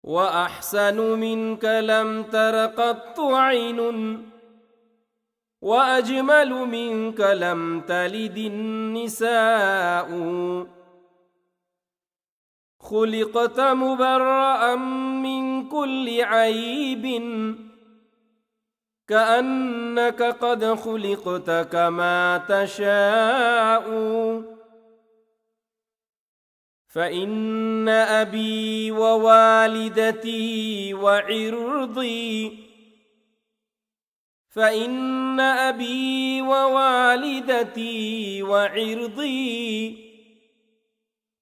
وأحسن منك لم تر قط عين، وأجمل منك لم تلد النساء. خلقت مبرأ من كل عيب، كأنك قد خلقت كما تشاء. فإن أبي ووالدتي وعرضي، فإن أبي ووالدتي وعرضي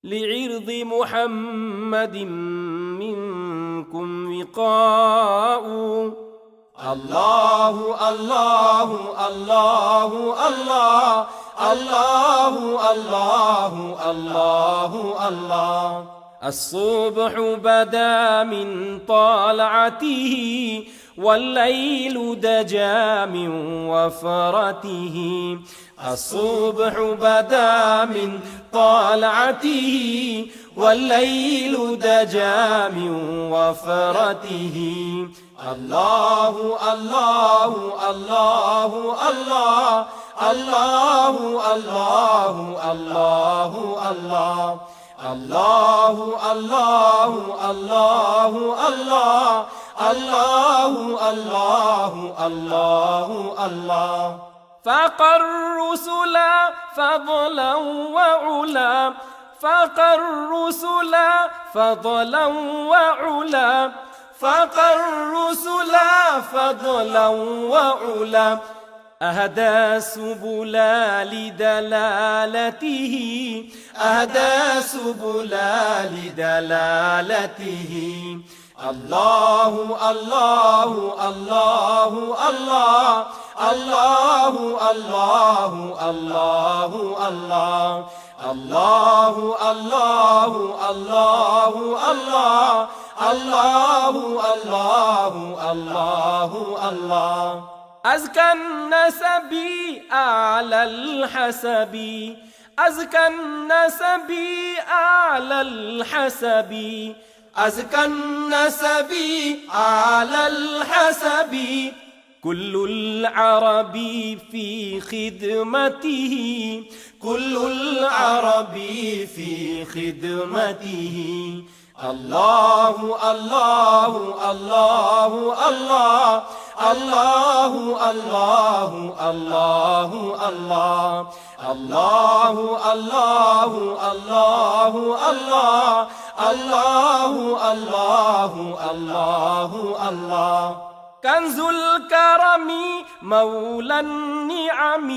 لعرض محمد منكم وقاء. الله الله الله الله الله الله الله الله. الصبح بدا من طلعته، والليل دجا من وفرته. الصبح بدا من طلعته، والليل دجا من وفرته. الله الله الله الله الله الله الله الله الله الله الله الله الله الله الله الله. فقى الرسل فضلا وعلا، فقى الرسل فضلا وعلا، فقى الرسل فضلا وعلا. أهدى سبلا لدلالته، أهدى سبلا لدلالته. الله الله الله الله الله الله الله الله الله الله الله الله الله الله الله. أزكى النسب أعلى الحسب، أزكى النسب أعلى الحسب، أزكى النسب على الحسب. كل العرب في خدمته، كل العرب في خدمته. الله الله الله الله الله الله الله الله الله الله الله الله الله الله الله. كنز الكرم مولى النعم،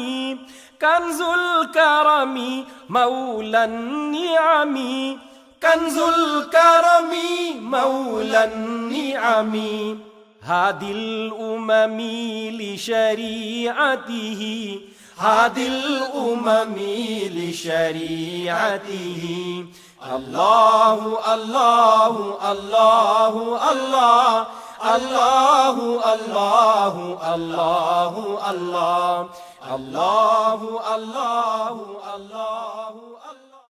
كنز الكرم مولى النعم، كنز الكرم مولى النعم. هادي الأمم لشريعته، هادي الأمم لشريعته. الله الله الله الله الله الله الله الله الله الله الله.